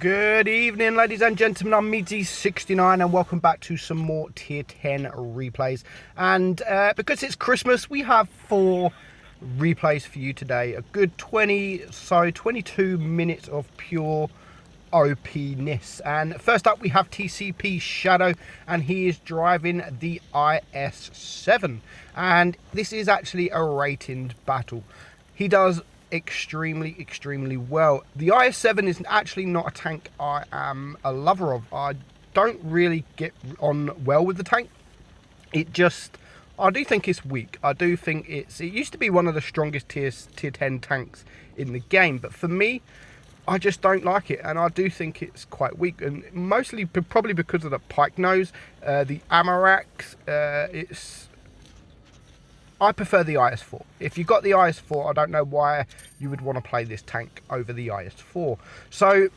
Good evening, ladies and gentlemen. I'm Meadsyreplays and welcome back to some more tier 10 replays. And because it's Christmas, we have 4 replays for you today. A good 22 minutes of pure OP-ness. And first up, we have TCP Shadow, and he is driving the IS-7. And this is actually a rated battle. He does extremely well. The IS-7 is actually not a tank I am a lover of. I don't really get on well with the tank. I do think it's weak. I do think it used to be one of the strongest tier 10 tanks in the game, but for me, I just don't like it, and I do think it's quite weak, and mostly probably because of the pike nose, the Amarax. I prefer the IS-4. If you got the IS-4, I don't know why you would want to play this tank over the IS-4. So,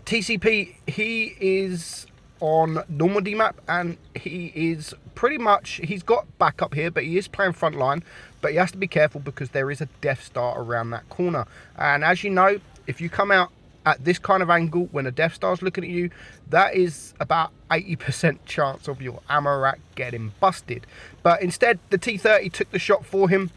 TCP, he is on Normandy map, and he is pretty much, he's got backup here, but he is playing front line, but he has to be careful because there is a Death Star around that corner. And as you know, if you come out at this kind of angle when a Death Star's looking at you, that is about 80% chance of your ammo rack getting busted. But instead, the T-30 took the shot for him.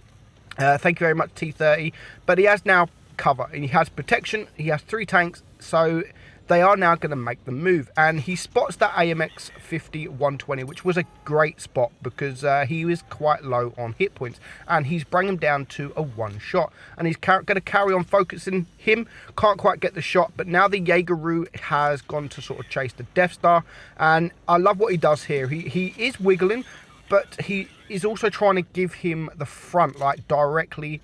Thank you very much, T-30. But he has now cover, and he has protection. He has 3 tanks, so they are now going to make the move. And he spots that AMX 50-120, which was a great spot because he was quite low on hit points. And he's bringing him down to a 1 shot. And he's going to carry on focusing him. Can't quite get the shot, but now the Jaeger has gone to sort of chase the Death Star. And I love what he does here. He is wiggling, but he is also trying to give him the front, like directly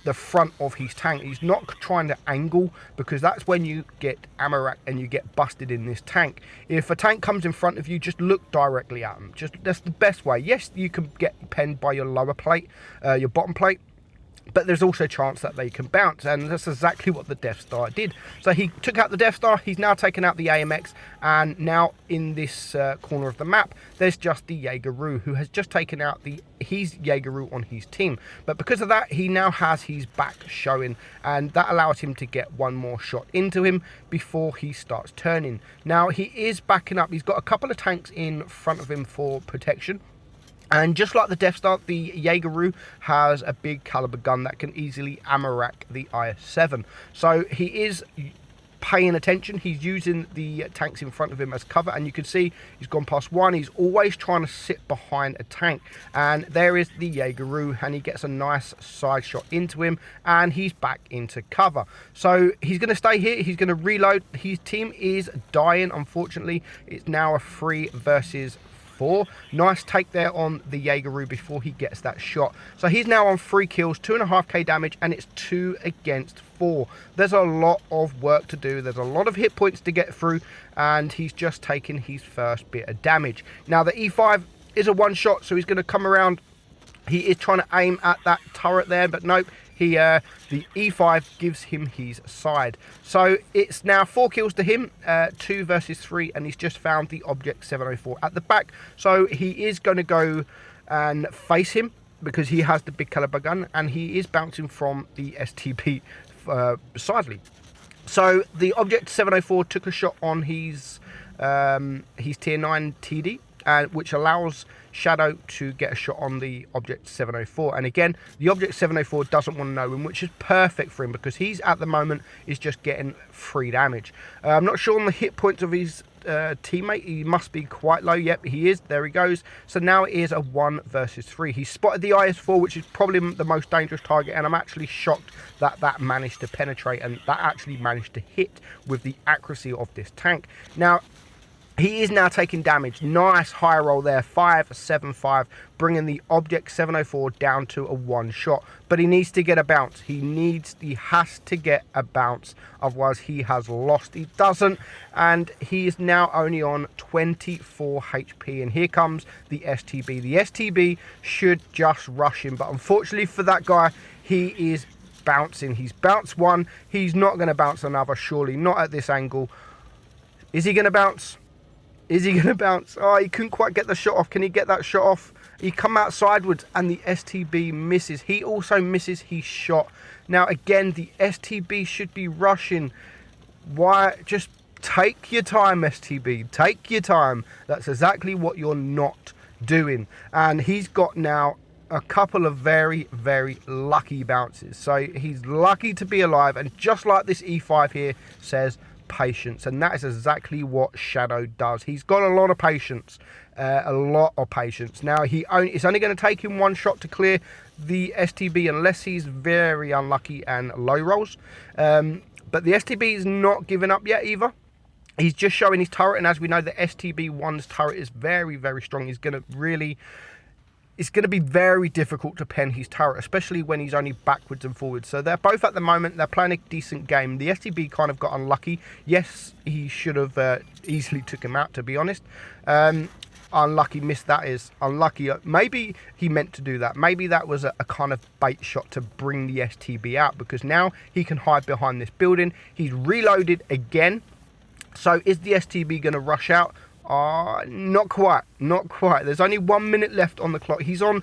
the front of his tank. He's not trying to angle, because that's when you get ammo rack and you get busted in this tank. If a tank comes in front of you, just look directly at them. That's the best way. Yes, you can get penned by your lower plate, your bottom plate, but there's also a chance that they can bounce, and that's exactly what the Death Star did. So he took out the Death Star, he's now taken out the AMX, and now in this corner of the map, there's just the Jaeger, who has just taken out his Jaeger on his team. But because of that, he now has his back showing, and that allows him to get 1 more shot into him before he starts turning. Now, he is backing up. He's got a couple of tanks in front of him for protection. And just like the Death Star, the Jaeger has a big caliber gun that can easily ammo rack the IS-7. So he is paying attention. He's using the tanks in front of him as cover, and you can see he's gone past 1. He's always trying to sit behind a tank, and there is the Jaeger, and he gets a nice side shot into him, and he's back into cover. So he's going to stay here. He's going to reload. His team is dying, unfortunately. It's now a 3 versus 4. Nice take there on the Jaeger before he gets that shot. So he's now on 3 kills, 2.5k damage, and it's 2 against 4. There's a lot of work to do. There's a lot of hit points to get through, and he's just taken his first bit of damage. Now the E5 is a 1 shot, so he's going to come around. He is trying to aim at that turret there, but nope. The E5 gives him his side. So it's now 4 kills to him, 2 versus 3, and he's just found the Object 704 at the back. So he is going to go and face him because he has the big caliber gun, and he is bouncing from the STB sidely. So the Object 704 took a shot on his tier 9 TD, which allows Shadow to get a shot on the Object 704. And again, the Object 704 doesn't want to know him, which is perfect for him because he's at the moment is just getting 3 damage. I'm not sure on the hit points of his teammate. He must be quite low. Yep, he is. There he goes. So now it is a 1 versus 3. He spotted the IS-4, which is probably the most dangerous target, and I'm actually shocked that managed to penetrate, and that actually managed to hit with the accuracy of this tank. Now, he is now taking damage. Nice high roll there, 5-7-5, bringing the Object 704 down to a 1 shot. But he needs to get a bounce. He has to get a bounce, otherwise he has lost. He doesn't, and he is now only on 24 HP. And here comes the STB. The STB should just rush him, but unfortunately for that guy, he is bouncing. He's bounced 1. He's not going to bounce another, surely. Not at this angle. Is he going to bounce? Is he going to bounce? Oh, he couldn't quite get the shot off. Can he get that shot off? He come out sideways and the STB misses. He also misses his shot. Now, again, the STB should be rushing. Why? Just Take your time, STB. Take your time. That's exactly what you're not doing. And he's got now a couple of very, very lucky bounces. So he's lucky to be alive. And just like this E5 here says, patience. And that is exactly what Shadow does. He's got a lot of patience. A lot of patience. Now, it's only going to take him one shot to clear the STB unless he's very unlucky and low rolls. But the STB is not giving up yet either. He's just showing his turret, and as we know, the STB-1's turret is very, very strong. It's going to be very difficult to pen his turret, especially when he's only backwards and forwards. So they're both at the moment, they're playing a decent game. The STB kind of got unlucky. Yes, he should have easily took him out, to be honest. Unlucky miss, that is. Unlucky. Maybe he meant to do that. Maybe that was a kind of bait shot to bring the STB out, because now he can hide behind this building. He's reloaded again. So is the STB going to rush out? Not quite. Not quite. There's only 1 minute left on the clock. He's on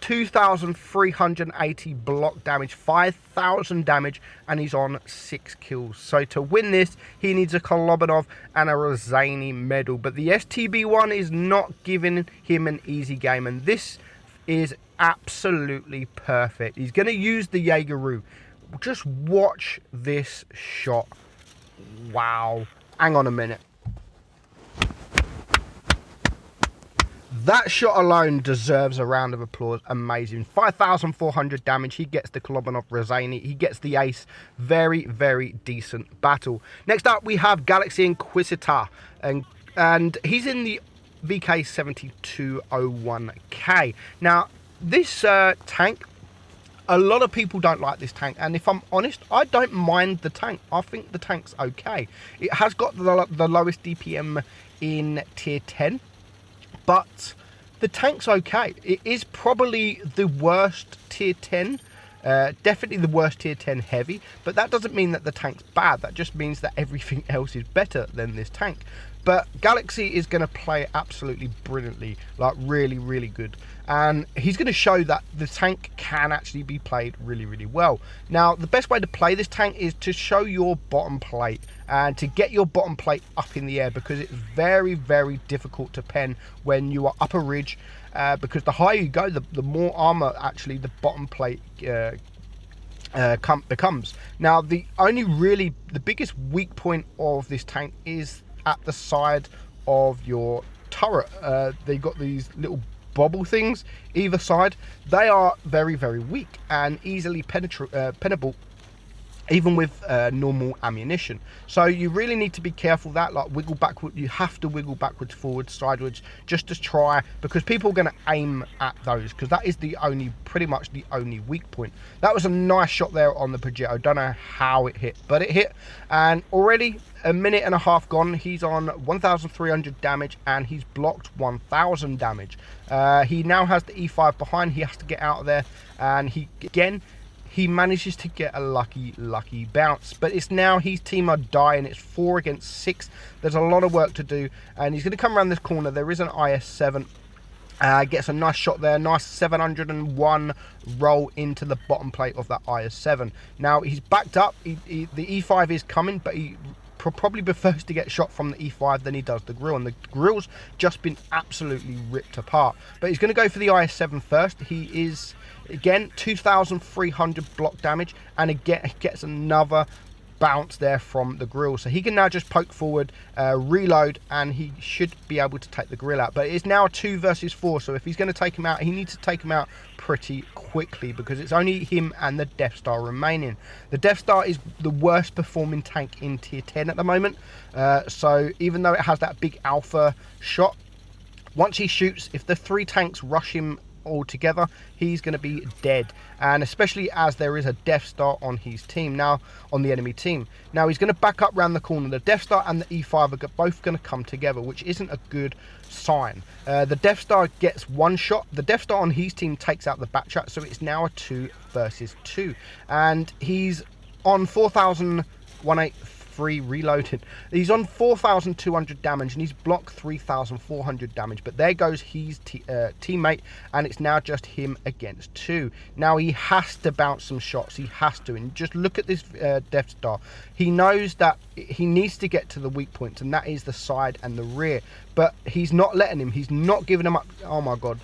2,380 block damage, 5,000 damage, and he's on 6 kills. So to win this, he needs a Kolobanov and a Rozani medal. But the STB-1 is not giving him an easy game, and this is absolutely perfect. He's going to use the Jaegeru. Just watch this shot. Wow. Hang on a minute. That shot alone deserves a round of applause. Amazing. 5,400 damage. He gets the Kolobanov Rozani. He gets the ace. Very, very decent battle. Next up, we have Galaxy Inquisitor. And he's in the VK7201K. Now, this tank, a lot of people don't like this tank. And if I'm honest, I don't mind the tank. I think the tank's okay. It has got the lowest DPM in tier 10. But the tank's okay. It is probably the worst tier 10. Definitely the worst tier 10 heavy. But that doesn't mean that the tank's bad. That just means that everything else is better than this tank. But Galaxy is going to play absolutely brilliantly. Like really, really good. And he's going to show that the tank can actually be played really, really well. Now, the best way to play this tank is to show your bottom plate. And to get your bottom plate up in the air, because it's very, very difficult to pen when you are up a ridge. Because the higher you go, the more armor actually the bottom plate becomes. Now, the biggest weak point of this tank is at the side of your turret. They've got these little bobble things either side. They are very, very weak and easily penetrable, even with normal ammunition. So you really need to be careful that, like, wiggle backward. You have to wiggle backwards, forwards, sideways, just to try, because people are going to aim at those, because that is pretty much the only weak point. That was a nice shot there on the Progetto. Don't know how it hit, but it hit. And already a minute and a half gone. He's on 1,300 damage and he's blocked 1,000 damage. He now has the E5 behind. He has to get out of there, and he manages to get a lucky bounce. But it's now his team are dying. It's 4 against 6. There's a lot of work to do, and he's going to come around this corner. There is an IS-7. Gets a nice shot there. Nice 701 roll into the bottom plate of that IS-7. Now he's backed up. The E5 is coming, but he probably prefers to get shot from the E5 than he does the grill, and the grill's just been absolutely ripped apart. But he's going to go for the IS-7 first. He is, again, 2,300 block damage, and again he gets another bounce there from the grill. So he can now just poke forward, reload, and he should be able to take the grill out. But it's now a 2 versus 4, so if he's going to take him out, he needs to take him out pretty quickly, because it's only him and the Death Star remaining. The Death Star is the worst performing tank in tier 10 at the moment. So even though it has that big alpha shot, once he shoots, if the 3 tanks rush him all together, he's going to be dead. And especially as there is a Death Star on his team now, on the enemy team. Now he's going to back up round the corner. The Death Star and the E5 are both going to come together, which isn't a good sign. The Death Star gets 1 shot. The Death Star on his team takes out the backtrack, so it's now a 2 versus 2, and he's on 4,183 M103 reloaded. He's on 4,200 damage and he's blocked 3,400 damage. But there goes his teammate, and it's now just him against 2. Now he has to bounce some shots. He has to. And just look at this Death Star. He knows that he needs to get to the weak points, and that is the side and the rear. But he's not letting him. He's not giving him up. Oh my God.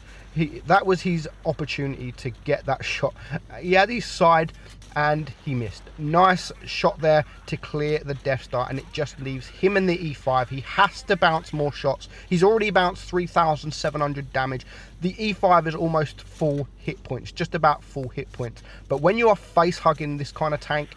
That was his opportunity to get that shot. He had his side and he missed. Nice shot there to clear the Death Star, and it just leaves him in the E5. He has to bounce more shots. He's already bounced 3,700 damage. The E5 is almost full hit points, just about full hit points. But when you are face hugging this kind of tank,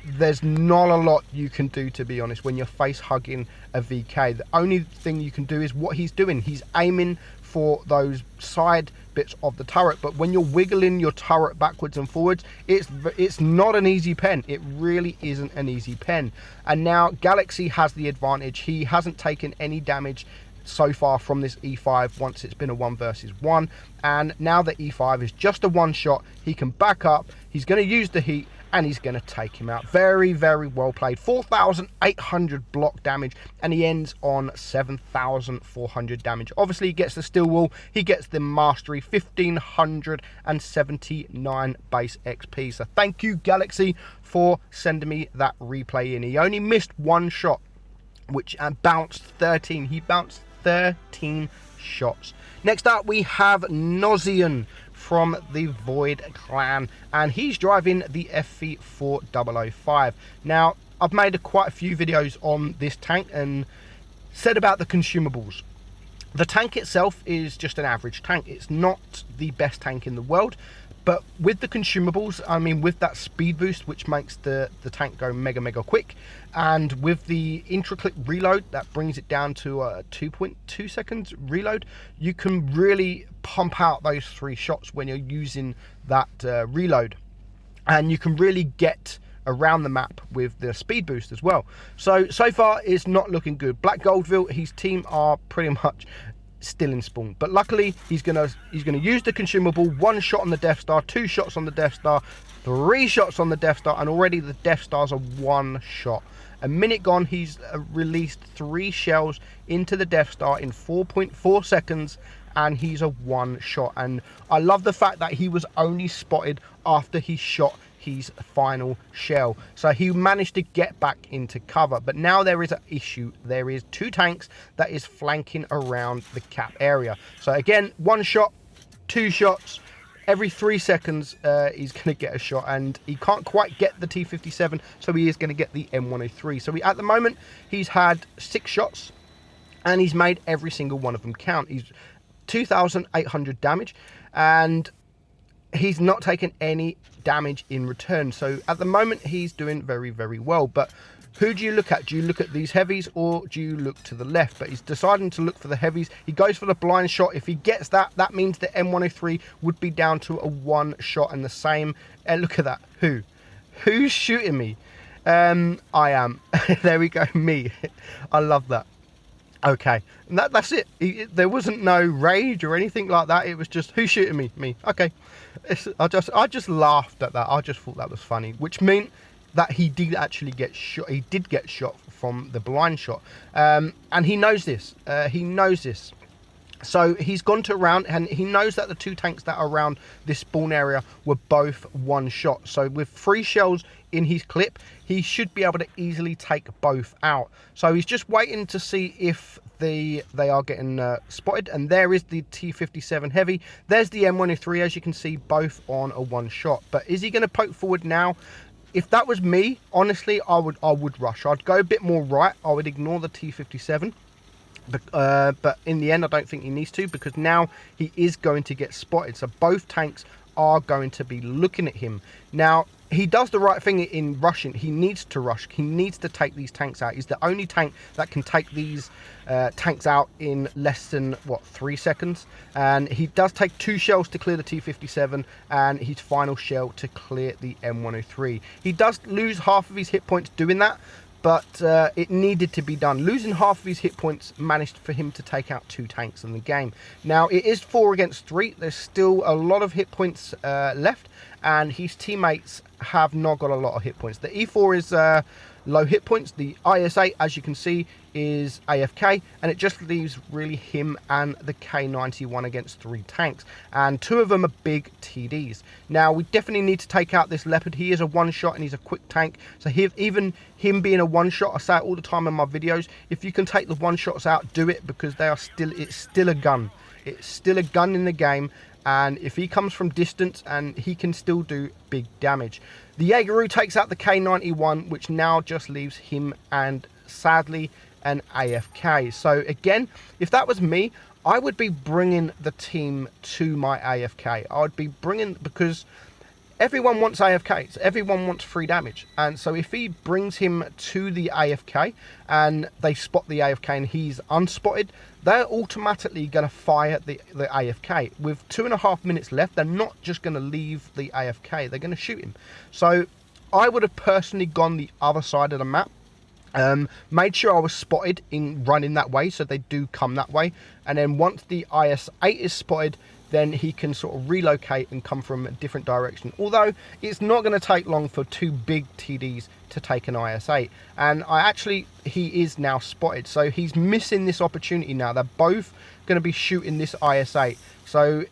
there's not a lot you can do, to be honest, when you're face hugging a VK. The only thing you can do is what he's doing. He's aiming for those side bits of the turret, but when you're wiggling your turret backwards and forwards, it's not an easy pen. It really isn't an easy pen. And now Galaxy has the advantage. He hasn't taken any damage so far from this E5 once it's been a 1 versus 1, and now the E5 is just a one shot. He can back up, he's going to use the heat, and he's going to take him out. Very, very well played. 4,800 block damage, and he ends on 7,400 damage. Obviously, he gets the steel wool. He gets the mastery, 1,579 base XP. So thank you, Galaxy, for sending me that replay in. He only missed one shot, which bounced 13. He bounced 13 shots. Next up, we have Nozian from the Void clan, and he's driving the FV4005. Now, I've made quite a few videos on this tank and said about the consumables. The tank itself is just an average tank. It's not the best tank in the world, but with the consumables, I mean, with that speed boost, which makes the tank go mega quick, and with the intra-click reload that brings it down to a 2.2 seconds reload, you can really pump out those 3 shots when you're using that reload, and you can really get around the map with the speed boost as well. So far it's not looking good. Black Goldville, his team are pretty much still in spawn, but luckily he's gonna use the consumable. 1 shot on the Death Star, 2 shots on the Death Star, 3 shots on the Death Star, and already the Death Stars are 1 shot. A minute gone, he's released 3 shells into the Death Star in 4.4 seconds, and he's a 1 shot. And I love the fact that he was only spotted after he shot his final shell, so he managed to get back into cover. But now there is an issue. There is 2 tanks that is flanking around the cap area. So again, 1 shot, 2 shots, every 3 seconds he's going to get a shot, and he can't quite get the T57, so he is going to get the M103. So at the moment he's had 6 shots and he's made every single one of them count. He's 2,800 damage, and he's not taken any damage in return. So at the moment he's doing very well. But who do you look at? Do you look at these heavies, or do you look to the left? But he's deciding to look for the heavies. He goes for the blind shot. If he gets that, that means the M103 would be down to a 1 shot, and the same. Look at that. Who's shooting me? I am. There we go, me. I love that. Okay, and that's it. There wasn't no rage or anything like that. It was just, who's shooting me? Me. Okay. I just laughed at that. I just thought that was funny, which meant that he did actually get shot. He did get shot from the blind shot, and he knows this. He knows this. So he's gone to round, and he knows that the 2 tanks that are around this spawn area were both 1 shot. So with 3 shells in his clip, he should be able to easily take both out. So he's just waiting to see if they are getting spotted. And there is the T57 heavy. There's the M103, as you can see, both on a 1 shot. But is he going to poke forward now? If that was me, honestly, I would rush. I'd go a bit more right. I would ignore the T57. But in the end, I don't think he needs to, because now he is going to get spotted. So both tanks are going to be looking at him. Now, he does the right thing in rushing. He needs to rush. He needs to take these tanks out. He's the only tank that can take these tanks out in less than, what, 3 seconds. And he does take 2 shells to clear the T57 and his final shell to clear the M103. He does lose half of his hit points doing that, but it needed to be done. Losing half of his hit points managed for him to take out 2 tanks in the game. Now, it is 4 against 3. There's still a lot of hit points left, and his teammates have not got a lot of hit points. The E4 is low hit points. The IS-8, as you can see, is AFK, and it just leaves really him and the K91 against 3 tanks, and 2 of them are big TDs. Now we definitely need to take out this Leopard. He is a one-shot and he's a quick tank, so even him being a one-shot, I say it all the time in my videos, if you can take the one-shots out, do it, because it's still a gun. It's still a gun in the game, and if he comes from distance, and he can still do big damage. The Jaegeru takes out the K91, which now just leaves him and, sadly, an AFK. So again, if that was me, I would be bringing the team to my AFK. I would be bringing, because everyone wants AFKs, everyone wants free damage, and so if he brings him to the AFK and they spot the AFK and he's unspotted, they're automatically going to fire the AFK. With 2.5 minutes left, they're not just going to leave the AFK, they're going to shoot him. So I would have personally gone the other side of the map, made sure I was spotted in running that way, so they do come that way, and then once the IS-8 is spotted, then he can sort of relocate and come from a different direction. Although it's not going to take long for 2 big TDs to take an IS-8, and he is now spotted, so he's missing this opportunity now. They're both going to be shooting this IS-8, so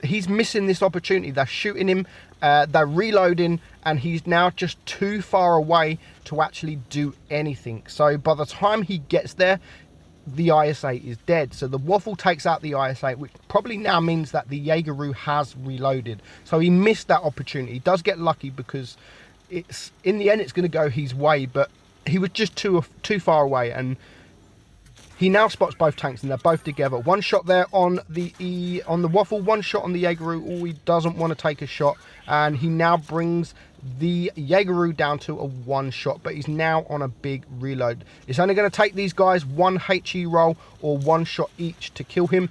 he's missing this opportunity. They're shooting him, they're reloading, and he's now just too far away to actually do anything. So by the time he gets there, the IS-8 is dead. So the Waffle takes out the IS-8, which probably now means that the Jaegeru has reloaded. So he missed that opportunity. He does get lucky, because it's in the end it's going to go his way, but he was just too far away, and he now spots both tanks and they're both together. One shot there on the Waffle, one shot on the Jaegeru. Oh, he doesn't want to take a shot, and he now brings the Jaegeru down to a one shot, but he's now on a big reload. It's only going to take these guys 1 HE roll or 1 shot each to kill him.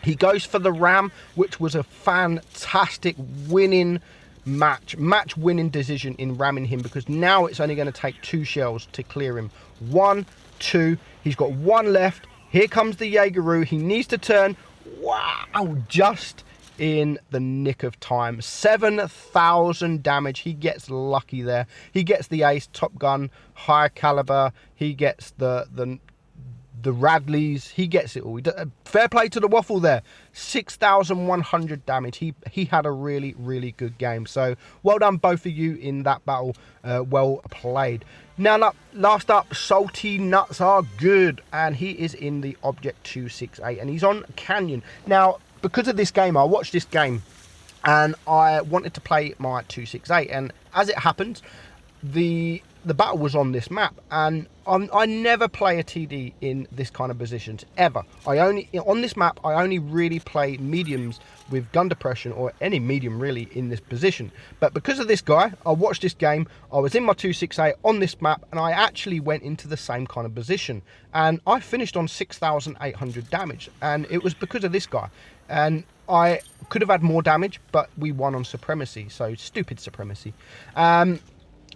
He goes for the ram, which was a fantastic winning match winning decision in ramming him, because now it's only going to take 2 shells to clear him. 1, 2, he's got 1 left. Here comes the Jaegeru. He needs to turn. Wow, just in the nick of time. 7,000 damage. He gets lucky there. He gets the ace, top gun, high caliber. He gets the Radleys. He gets it all. Fair play to the Waffle there. 6,100 damage. He had a really, really good game. So well done both of you in that battle. Well played. Now, last up, Salty Nuts Are Good, and he is in the Object 268, and he's on Canyon. Now, because of this game, I watched this game, and I wanted to play my 268, and as it happened, the battle was on this map, and I never play a TD in this kind of positions ever. On this map I only really play mediums with gun depression, or any medium really in this position. But because of this guy, I watched this game, I was in my 268 on this map, and I actually went into the same kind of position, and I finished on 6,800 damage, and it was because of this guy. And I could have had more damage, but we won on supremacy, so stupid supremacy.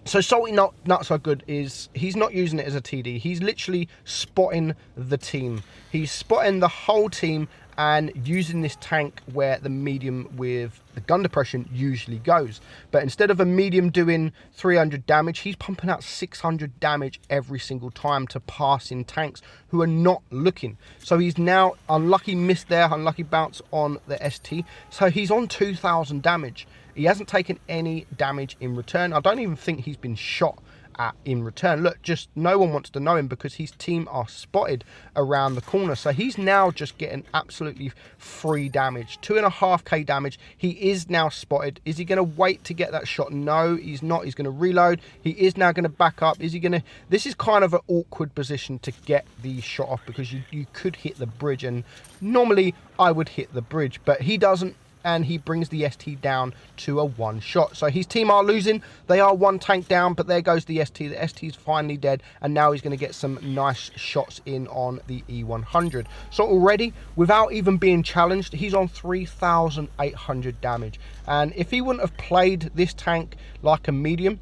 So Salty Nuts Are Good is, he's not using it as a TD. He's literally spotting the team. He's spotting the whole team and using this tank where the medium with the gun depression usually goes. But instead of a medium doing 300 damage, he's pumping out 600 damage every single time to passing tanks who are not looking. So he's now unlucky miss there, unlucky bounce on the ST. So he's on 2,000 damage. He hasn't taken any damage in return. I don't even think he's been shot at in return. Look, just no one wants to know him because his team are spotted around the corner. So he's now just getting absolutely free damage. 2.5k damage. He is now spotted. Is he going to wait to get that shot? No, he's not. He's going to reload. He is now going to back up. Is he going to... This is kind of an awkward position to get the shot off, because you could hit the bridge, and normally I would hit the bridge, but he doesn't. And he brings the ST down to a one shot. So his team are losing. They are 1 tank down, but there goes the ST. The ST is finally dead, and now he's going to get some nice shots in on the E100. So already, without even being challenged, he's on 3,800 damage. And if he wouldn't have played this tank like a medium,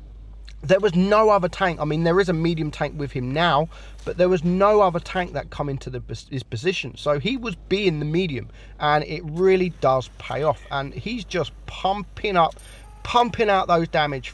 there was no other tank. I mean, there is a medium tank with him now, but there was no other tank that come into his position. So he was being the medium, and it really does pay off. And he's just pumping out those damage.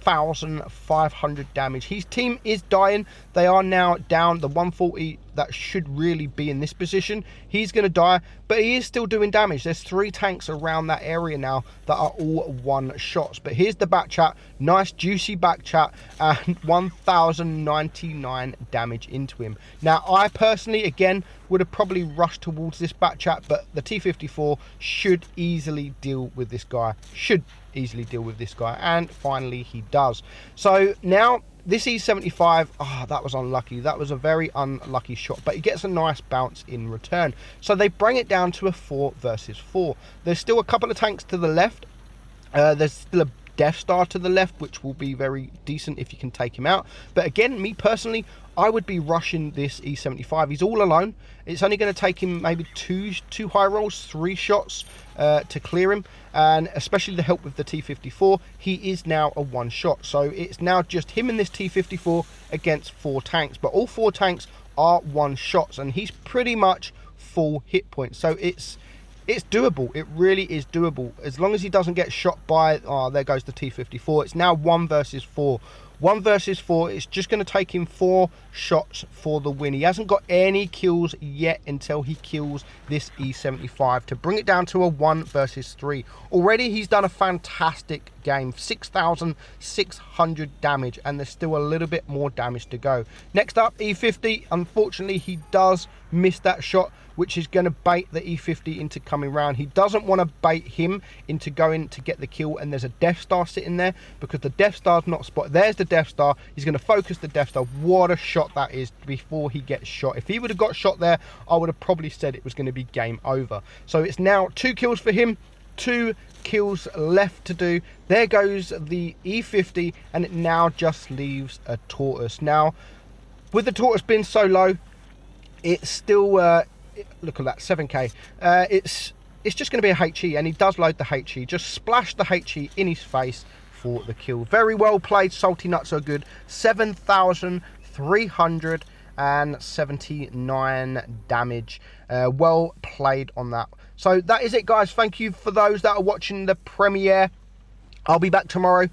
1,500 damage. His team is dying. They are now down the 140 that should really be in this position. He's going to die, but he is still doing damage. There's 3 tanks around that area now that are all one shots. But here's the back chat. Nice juicy back chat, and 1,099 damage into him. Now I personally again would have probably rushed towards this back chat, but the T-54 should easily deal with this guy. And finally he does. So now this E75, that was unlucky. That was a very unlucky shot, but he gets a nice bounce in return. So they bring it down to a 4 versus 4. There's still a couple of tanks to the left. There's still a Death Star to the left, which will be very decent if you can take him out. But again, me personally, I would be rushing this E75. He's all alone. It's only going to take him maybe two high rolls, 3 shots to clear him. And especially the help with the T-54, he is now a 1 shot. So it's now just him and this T-54 against 4 tanks. But all 4 tanks are 1 shots, and he's pretty much full hit points. So it's doable. It really is doable. As long as he doesn't get shot by, there goes the T-54. It's now 1 versus 4. 1 versus 4. It's just going to take him 4 shots for the win. He hasn't got any kills yet until he kills this E75 to bring it down to a 1 versus 3. Already he's done a fantastic game. 6,600 damage, and there's still a little bit more damage to go. Next up, E50. Unfortunately, he does miss that shot, which is going to bait the E50 into coming round. He doesn't want to bait him into going to get the kill, and there's a Death Star sitting there because the Death Star's not spotted. There's the Death Star. He's going to focus the Death Star. What a shot that is before he gets shot. If he would have got shot there, I would have probably said it was going to be game over. So it's now 2 kills for him, 2 kills left to do. There goes the E50, and it now just leaves a Tortoise. Now, with the Tortoise being so low, it's still... look at that, 7k. It's just going to be a HE, and he does load the HE. Just splash the HE in his face for the kill. Very well played. Salty Nuts are good. 7,379 damage. Well played on that. So that is it, guys. Thank you for those that are watching the premiere. I'll be back tomorrow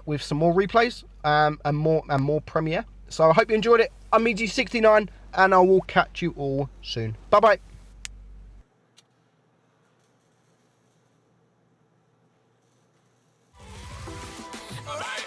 with some more replays and more premiere. So I hope you enjoyed it. I'm Meadsy69, and I will catch you all soon. Bye-bye. Alright.